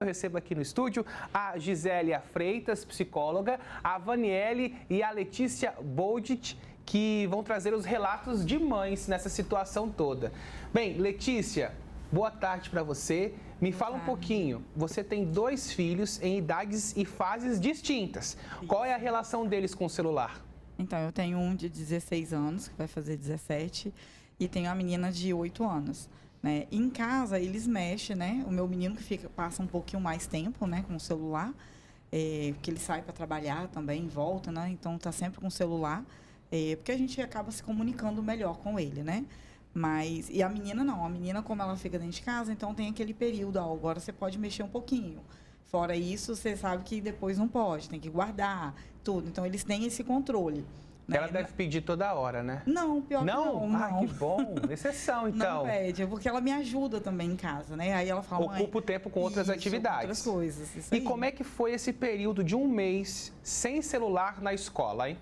Eu recebo aqui no estúdio a Gisélia Freitas, psicóloga, a Vaniele e a Letícia Boldit, que vão trazer os relatos de mães nessa situação toda. Bem, Letícia, boa tarde para você. Me fala um pouquinho, você tem 2 filhos em idades e fases distintas. Qual é a relação deles com o celular? Então, eu tenho um de 16 anos, que vai fazer 17, e tenho uma menina de 8 anos. Né? Em casa, eles mexem, né? O meu menino que passa um pouquinho mais tempo, né, com o celular, porque ele sai para trabalhar também, volta, né? Então, está sempre com o celular, porque a gente acaba se comunicando melhor com ele, né? Mas, e a menina não, a menina, como ela fica dentro de casa, então tem aquele período, agora você pode mexer um pouquinho. Fora isso, você sabe que depois não pode, tem que guardar, tudo. Então, eles têm esse controle. Ela deve pedir toda hora, né? Não, pior que não. Ah, que bom. Exceção, então. Não pede, porque ela me ajuda também em casa, né? Aí ela fala, ocupa o tempo com outras atividades. Outras coisas, isso E aí. como é que foi esse período de 1 mês sem celular na escola, hein?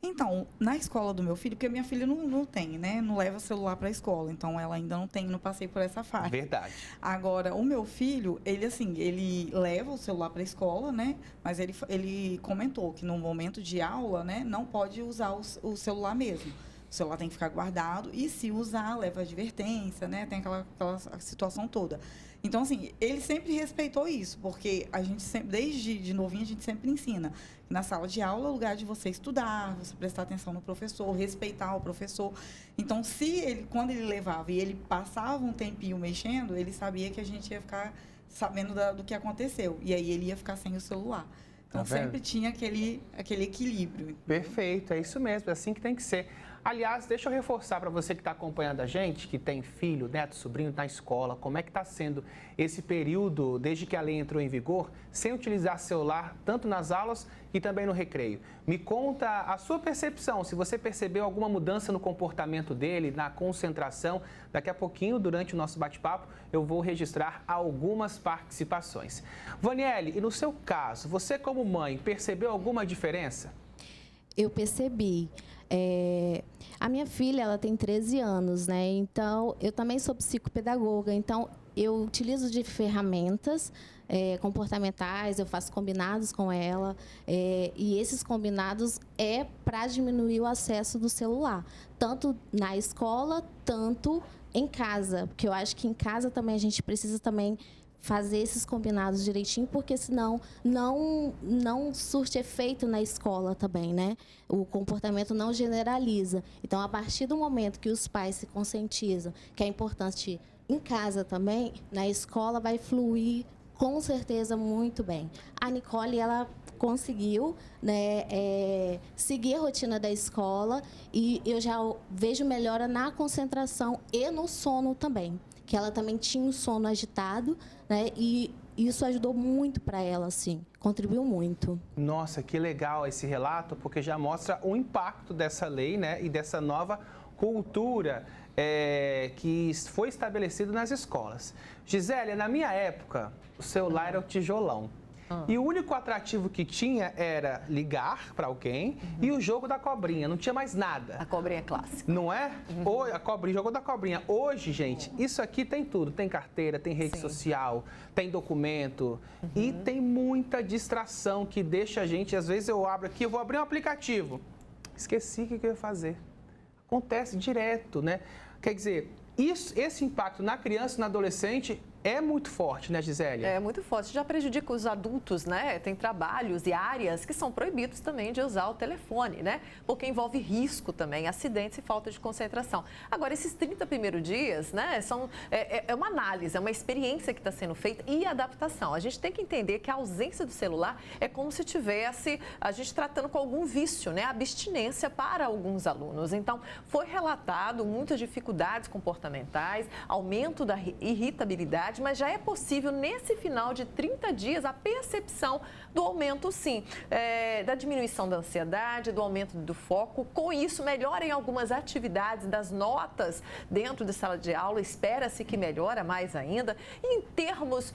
Então, na escola do meu filho, porque minha filha não tem, né? Não leva celular para a escola, então ela ainda não tem, não passei por essa fase. Verdade. Agora, o meu filho, ele assim, ele leva o celular para a escola, né? Mas ele comentou que no momento de aula, né, não pode usar o celular mesmo. O celular tem que ficar guardado e, se usar, leva advertência, né? Tem aquela situação toda. Então, assim, ele sempre respeitou isso, porque a gente sempre, desde de novinho, a gente sempre ensina que na sala de aula é o lugar de você estudar, você prestar atenção no professor, respeitar o professor. Então, quando ele levava e ele passava um tempinho mexendo, ele sabia que a gente ia ficar sabendo do que aconteceu. E aí ele ia ficar sem o celular. Então, sempre tinha aquele equilíbrio. Perfeito, é isso mesmo, é assim que tem que ser. Aliás, deixa eu reforçar para você que está acompanhando a gente, que tem filho, neto, sobrinho na escola, como é que está sendo esse período, desde que a lei entrou em vigor, sem utilizar celular, tanto nas aulas e também no recreio. Me conta a sua percepção, se você percebeu alguma mudança no comportamento dele, na concentração. Daqui a pouquinho, durante o nosso bate-papo, eu vou registrar algumas participações. Vaniele, e no seu caso, você como mãe, percebeu alguma diferença? Eu percebi. A minha filha, ela tem 13 anos, né? Então, eu também sou psicopedagoga, então eu utilizo de ferramentas comportamentais, eu faço combinados com ela, e esses combinados para diminuir o acesso do celular, tanto na escola, tanto em casa, porque eu acho que em casa também a gente precisa também fazer esses combinados direitinho, porque senão não surte efeito na escola também, né? O comportamento não generaliza. Então, a partir do momento que os pais se conscientizam que é importante em casa também, na escola vai fluir com certeza muito bem. A Nicole, ela conseguiu, né, seguir a rotina da escola e eu já vejo melhora na concentração e no sono também, que ela também tinha um sono agitado, né, e isso ajudou muito para ela, assim, contribuiu muito. Nossa, que legal esse relato, porque já mostra o impacto dessa lei, né, e dessa nova cultura que foi estabelecida nas escolas. Gisélia, na minha época, o celular era o tijolão. E o único atrativo que tinha era ligar para alguém e o jogo da cobrinha, não tinha mais nada. A cobrinha é clássica. Não é? Ou a cobrinha, jogo da cobrinha. Hoje, gente, isso aqui tem tudo. Tem carteira, tem rede social, tem documento e tem muita distração que deixa a gente, às vezes eu abro aqui, eu vou abrir um aplicativo. Esqueci o que eu ia fazer. Acontece direto, né? Quer dizer, esse impacto na criança e no adolescente é muito forte, né, Gisélia? É muito forte. Já prejudica os adultos, né? Tem trabalhos e áreas que são proibidos também de usar o telefone, né? Porque envolve risco também, acidentes e falta de concentração. Agora, esses 30 primeiros dias, né? É uma análise, é uma experiência que está sendo feita e adaptação. A gente tem que entender que a ausência do celular é como se tivesse a gente tratando com algum vício, né? Abstinência para alguns alunos. Então, foi relatado muitas dificuldades comportamentais, aumento da irritabilidade, mas já é possível, nesse final de 30 dias, a percepção do aumento, sim, da diminuição da ansiedade, do aumento do foco. Com isso, melhora em algumas atividades das notas dentro da sala de aula, espera-se que melhora mais ainda. E em termos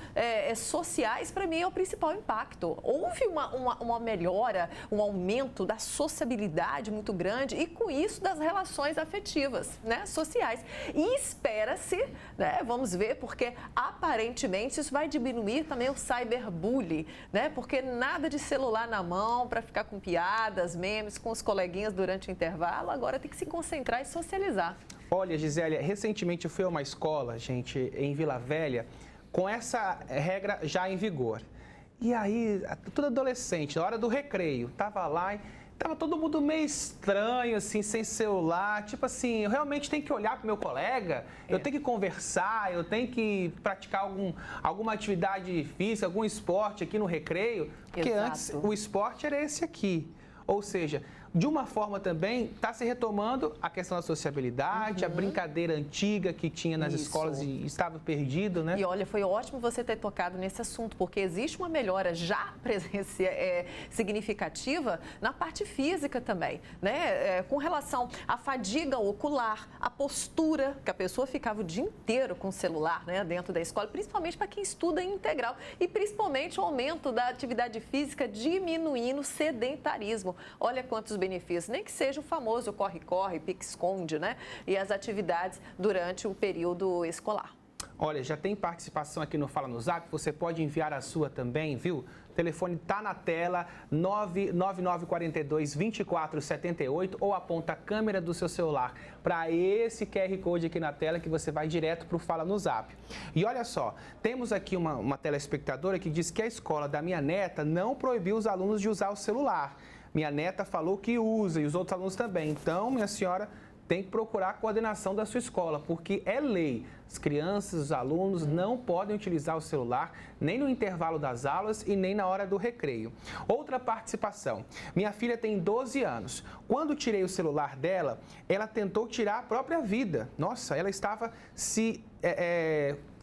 sociais, para mim, é o principal impacto. Houve uma melhora, um aumento da sociabilidade muito grande e, com isso, das relações afetivas, né, sociais. E espera-se, né, vamos ver, porque há aparentemente isso vai diminuir também o cyberbullying, né? Porque nada de celular na mão para ficar com piadas, memes com os coleguinhas durante o intervalo, agora tem que se concentrar e socializar. Olha, Gisélia, recentemente eu fui a uma escola, gente, em Vila Velha, com essa regra já em vigor. E aí, tudo adolescente, na hora do recreio, tava lá e tava todo mundo meio estranho, assim, sem celular. Tipo assim, eu realmente tenho que olhar pro meu colega, eu tenho que conversar, eu tenho que praticar alguma atividade física, algum esporte aqui no recreio. Porque antes o esporte era esse aqui. Ou seja, de uma forma também está se retomando a questão da sociabilidade, a brincadeira antiga que tinha nas escolas e estava perdido, né? E olha, foi ótimo você ter tocado nesse assunto, porque existe uma melhora já significativa na parte física também, né? Com relação à fadiga ocular, à postura, que a pessoa ficava o dia inteiro com o celular, né, dentro da escola, principalmente para quem estuda em integral, e principalmente o aumento da atividade física diminuindo o sedentarismo. Olha quantos benefícios, nem que seja o famoso corre-corre, pique-esconde, né? E as atividades durante o período escolar. Olha, já tem participação aqui no Fala no Zap, você pode enviar a sua também, viu? O telefone está na tela, 99942-2478, ou aponta a câmera do seu celular para esse QR Code aqui na tela que você vai direto para o Fala no Zap. E olha só, temos aqui uma telespectadora que diz que a escola da minha neta não proibiu os alunos de usar o celular. Minha neta falou que usa e os outros alunos também. Então, minha senhora tem que procurar a coordenação da sua escola, porque é lei. As crianças, os alunos não podem utilizar o celular nem no intervalo das aulas e nem na hora do recreio. Outra participação. Minha filha tem 12 anos. Quando tirei o celular dela, ela tentou tirar a própria vida. Nossa, ela estava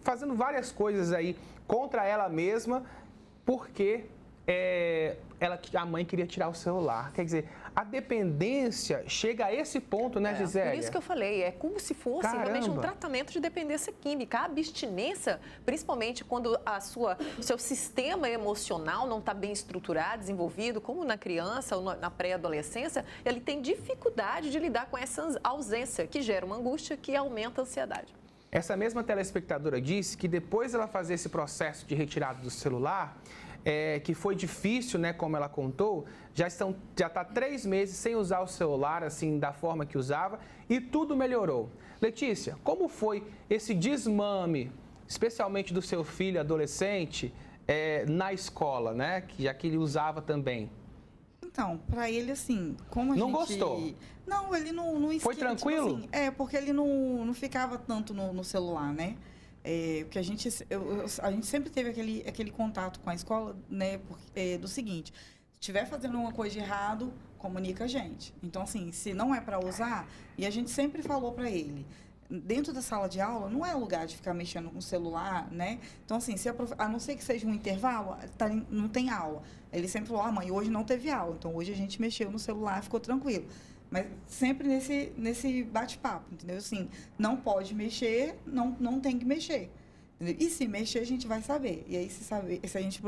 fazendo várias coisas aí contra ela mesma, porque a mãe queria tirar o celular. Quer dizer, a dependência chega a esse ponto, né, Gisélia? Por isso que eu falei, é como se fosse realmente um tratamento de dependência química. A abstinência, principalmente quando o seu sistema emocional não está bem estruturado, desenvolvido, como na criança ou na pré-adolescência, ele tem dificuldade de lidar com essa ausência, que gera uma angústia que aumenta a ansiedade. Essa mesma telespectadora disse que depois ela fazer esse processo de retirada do celular, que foi difícil, né, como ela contou, já está 3 meses sem usar o celular, assim, da forma que usava, e tudo melhorou. Letícia, como foi esse desmame, especialmente do seu filho adolescente, na escola, né, já que ele usava também? Então, para ele, assim, como a não gente... gostou? Não, ele não Foi tranquilo? Tipo assim, porque ele não ficava tanto no celular, né? Porque a gente sempre teve aquele contato com a escola, né? Do seguinte, se estiver fazendo uma coisa de errado, comunica a gente. Então, assim, se não é para usar, e a gente sempre falou para ele, dentro da sala de aula, não é lugar de ficar mexendo com o celular, né? Então, assim, a não ser que seja um intervalo, não tem aula. Ele sempre falou, mãe, hoje não teve aula, então hoje a gente mexeu no celular, ficou tranquilo. Mas sempre nesse bate-papo, entendeu? Assim, não pode mexer, não tem que mexer. Entendeu? E se mexer, a gente vai saber. E aí, se a gente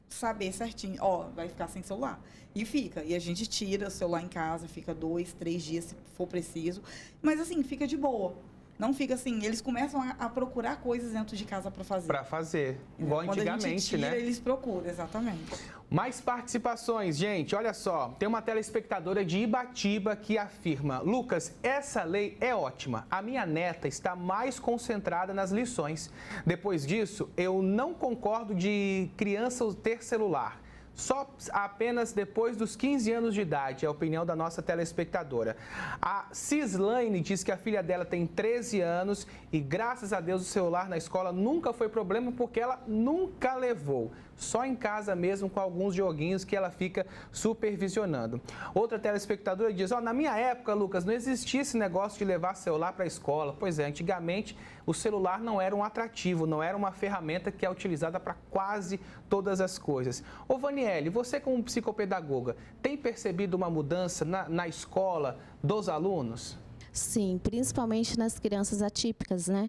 saber certinho, vai ficar sem celular. E fica. E a gente tira o celular em casa, fica 2, 3 dias, se for preciso. Mas, assim, fica de boa. Não fica assim, eles começam a procurar coisas dentro de casa para fazer. Para fazer, igual antigamente, quando a gente tira, né? Eles procuram, exatamente. Mais participações, gente, olha só, tem uma telespectadora de Ibatiba que afirma: Lucas, essa lei é ótima, a minha neta está mais concentrada nas lições. Depois disso, eu não concordo de criança ter celular. Só apenas depois dos 15 anos de idade, é a opinião da nossa telespectadora. A Cislaine diz que a filha dela tem 13 anos e, graças a Deus, o celular na escola nunca foi problema porque ela nunca levou. Só em casa mesmo, com alguns joguinhos que ela fica supervisionando. Outra telespectadora diz, na minha época, Lucas, não existia esse negócio de levar celular para a escola. Pois é, antigamente o celular não era um atrativo, não era uma ferramenta que é utilizada para quase todas as coisas. Ô Vaniele, você como psicopedagoga, tem percebido uma mudança na escola dos alunos? Sim, principalmente nas crianças atípicas, né?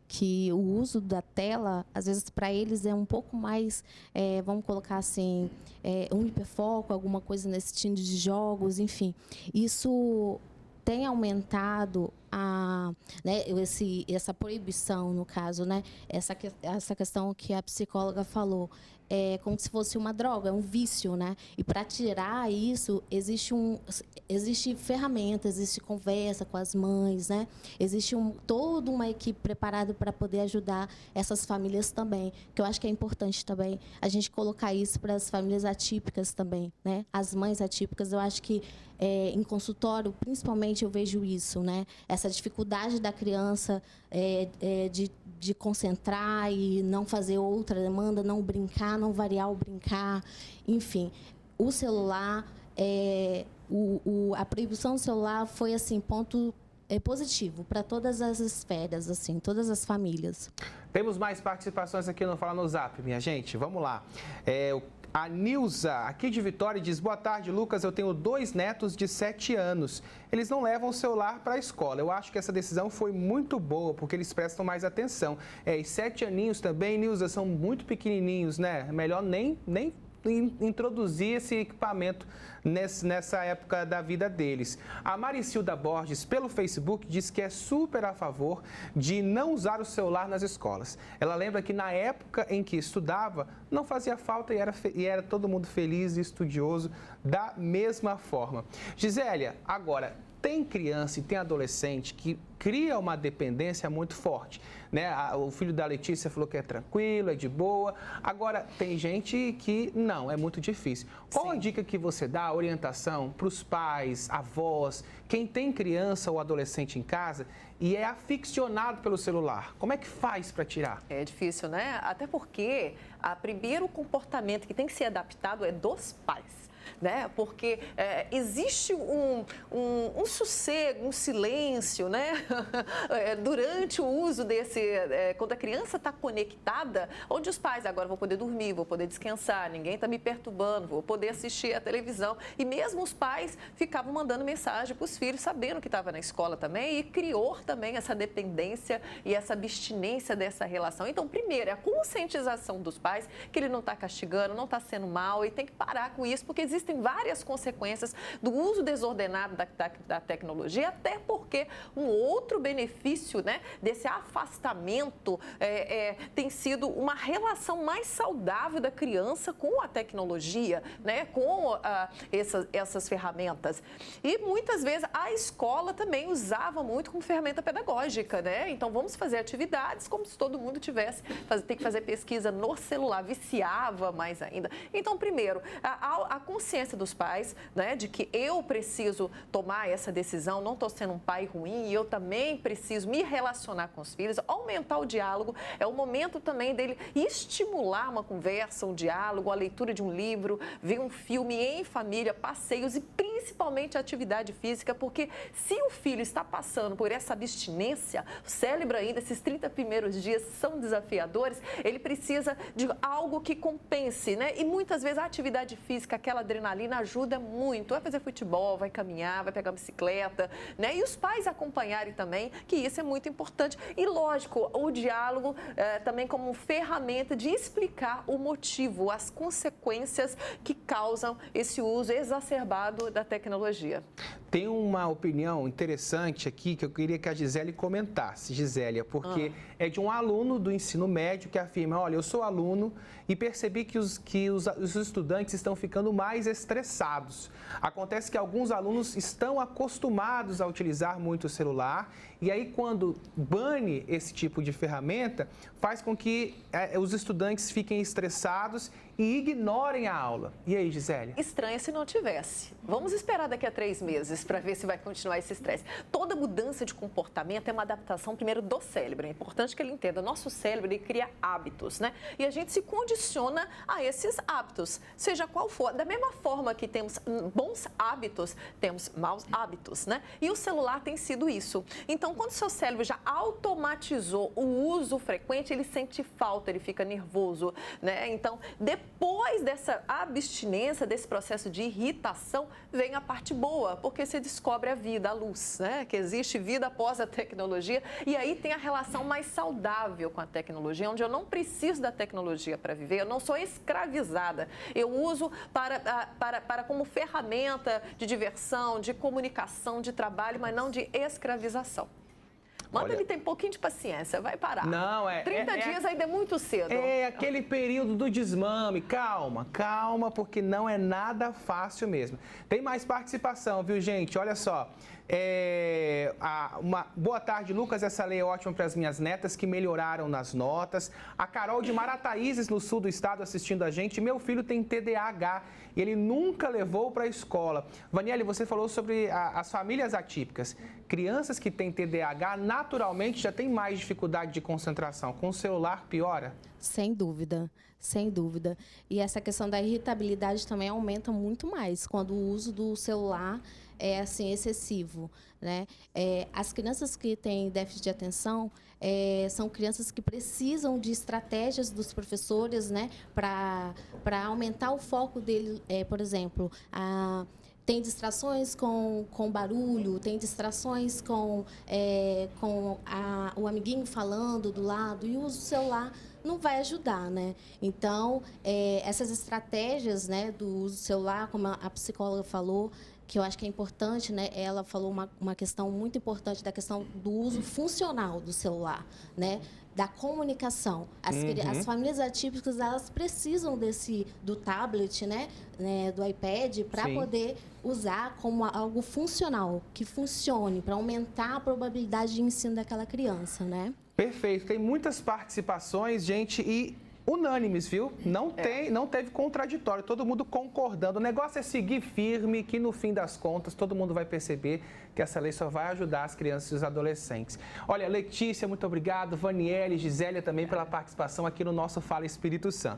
Que o uso da tela, às vezes, para eles é um pouco mais, vamos colocar assim, um hiperfoco, alguma coisa nesse tipo de jogos, enfim. Isso tem aumentado né, essa proibição, no caso, né, essa questão que a psicóloga falou, é como se fosse uma droga, é um vício, né? E para tirar isso, existe ferramenta, existe conversa com as mães, né? Existe toda uma equipe preparada para poder ajudar essas famílias também, que eu acho que é importante também a gente colocar isso para as famílias atípicas também, né? As mães atípicas, eu acho que em consultório, principalmente, eu vejo isso, né? Essa dificuldade da criança de concentrar e não fazer outra demanda, não brincar, não variar o brincar, enfim. O celular, a proibição do celular foi, assim, ponto positivo para todas as esferas, assim, todas as famílias. Temos mais participações aqui no Fala no Zap, minha gente. Vamos lá. A Nilza, aqui de Vitória, diz: boa tarde, Lucas, eu tenho 2 netos de 7 anos. Eles não levam o celular para a escola. Eu acho que essa decisão foi muito boa, porque eles prestam mais atenção. E 7 aninhos também, Nilza, são muito pequenininhos, né? Melhor nem introduzir esse equipamento nessa época da vida deles. A Maricilda Borges, pelo Facebook, diz que é super a favor de não usar o celular nas escolas. Ela lembra que na época em que estudava, não fazia falta e era todo mundo feliz e estudioso da mesma forma. Gisélia, agora, tem criança e tem adolescente que cria uma dependência muito forte, né? O filho da Letícia falou que é tranquilo, é de boa. Agora, tem gente que não, é muito difícil. Qual a dica que você dá, a orientação para os pais, avós, quem tem criança ou adolescente em casa e é aficionado pelo celular? Como é que faz para tirar? É difícil, né? Até porque o primeiro comportamento que tem que ser adaptado é dos pais. Né? Porque existe um sossego, um silêncio, né? Durante o uso desse... quando a criança está conectada, onde os pais agora vão poder dormir, vou poder descansar, ninguém está me perturbando, vou poder assistir a televisão. E mesmo os pais ficavam mandando mensagem para os filhos, sabendo que estava na escola também, e criou também essa dependência e essa abstinência dessa relação. Então, primeiro, é a conscientização dos pais que ele não está castigando, não está sendo mal e tem que parar com isso, porque existem várias consequências do uso desordenado da tecnologia, até porque um outro benefício, né, desse afastamento tem sido uma relação mais saudável da criança com a tecnologia, né, com essas ferramentas. E muitas vezes a escola também usava muito como ferramenta pedagógica, né? Então vamos fazer atividades como se todo mundo tivesse, tem que fazer pesquisa no celular, viciava mais ainda. Então, primeiro, a consciência dos pais, né, de que eu preciso tomar essa decisão, não estou sendo um pai ruim e eu também preciso me relacionar com os filhos, aumentar o diálogo, é o momento também dele estimular uma conversa, um diálogo, a leitura de um livro, ver um filme em família, passeios e principalmente a atividade física, porque se o filho está passando por essa abstinência, o cérebro ainda, esses 30 primeiros dias são desafiadores, ele precisa de algo que compense, né? E muitas vezes a atividade física, aquela adrenalina ajuda muito. Vai fazer futebol, vai caminhar, vai pegar bicicleta, né? E os pais acompanharem também, que isso é muito importante. E, lógico, o diálogo também como ferramenta de explicar o motivo, as consequências que causam esse uso exacerbado da tecnologia. Tem uma opinião interessante aqui que eu queria que a Gisele comentasse, Gisélia, porque é de um aluno do ensino médio que afirma: olha, eu sou aluno e percebi que os estudantes estão ficando mais estressados. Acontece que alguns alunos estão acostumados a utilizar muito o celular e aí quando bane esse tipo de ferramenta, faz com que os estudantes fiquem estressados e ignorem a aula. E aí, Gisele? Estranho se não tivesse. Vamos esperar daqui a 3 meses para ver se vai continuar esse estresse. Toda mudança de comportamento é uma adaptação primeiro do cérebro. É importante que ele entenda. Nosso cérebro, ele cria hábitos, né? E a gente se condiciona a esses hábitos, seja qual for. Da mesma forma que temos bons hábitos, temos maus hábitos, né? E o celular tem sido isso. Então, quando o seu cérebro já automatizou o uso frequente, ele sente falta, ele fica nervoso, né? Então, depois dessa abstinência, desse processo de irritação, vem a parte boa, porque você descobre a vida, a luz, né? Que existe vida após a tecnologia e aí tem a relação mais saudável com a tecnologia, onde eu não preciso da tecnologia para viver, eu não sou escravizada, eu uso para como ferramenta de diversão, de comunicação, de trabalho, mas não de escravização. Manda Olha, ele ter um pouquinho de paciência, vai parar. Não, 30 dias ainda é muito cedo. É aquele período do desmame. Calma, calma, porque não é nada fácil mesmo. Tem mais participação, viu, gente? Olha só. Uma boa tarde, Lucas. Essa lei é ótima para as minhas netas que melhoraram nas notas. A Carol de Marataízes, no sul do estado, assistindo a gente. Meu filho tem TDAH e ele nunca levou para a escola. Vaniele, você falou sobre as famílias atípicas. Crianças que têm TDAH naturalmente já têm mais dificuldade de concentração. Com o celular piora? Sem dúvida, sem dúvida. E essa questão da irritabilidade também aumenta muito mais quando o uso do celular é assim excessivo, né? As crianças que têm déficit de atenção são crianças que precisam de estratégias dos professores, né, para aumentar o foco dele, por exemplo, tem distrações com barulho, tem distrações com o amiguinho falando do lado, e o uso do celular não vai ajudar, né? Então, essas estratégias, né, do uso do celular, como a psicóloga falou, que eu acho que é importante, né? Ela falou uma questão muito importante da questão do uso funcional do celular, né? Da comunicação. As famílias atípicas, elas precisam do tablet, né? Do iPad, para poder usar como algo funcional, que funcione, para aumentar a probabilidade de ensino daquela criança, né? Perfeito. Tem muitas participações, gente, e unânimes, viu? Não teve contraditório, todo mundo concordando. O negócio é seguir firme, que no fim das contas todo mundo vai perceber que essa lei só vai ajudar as crianças e os adolescentes. Olha, Letícia, muito obrigado. Vaniele, Gisélia também pela participação aqui no nosso Fala Espírito Santo.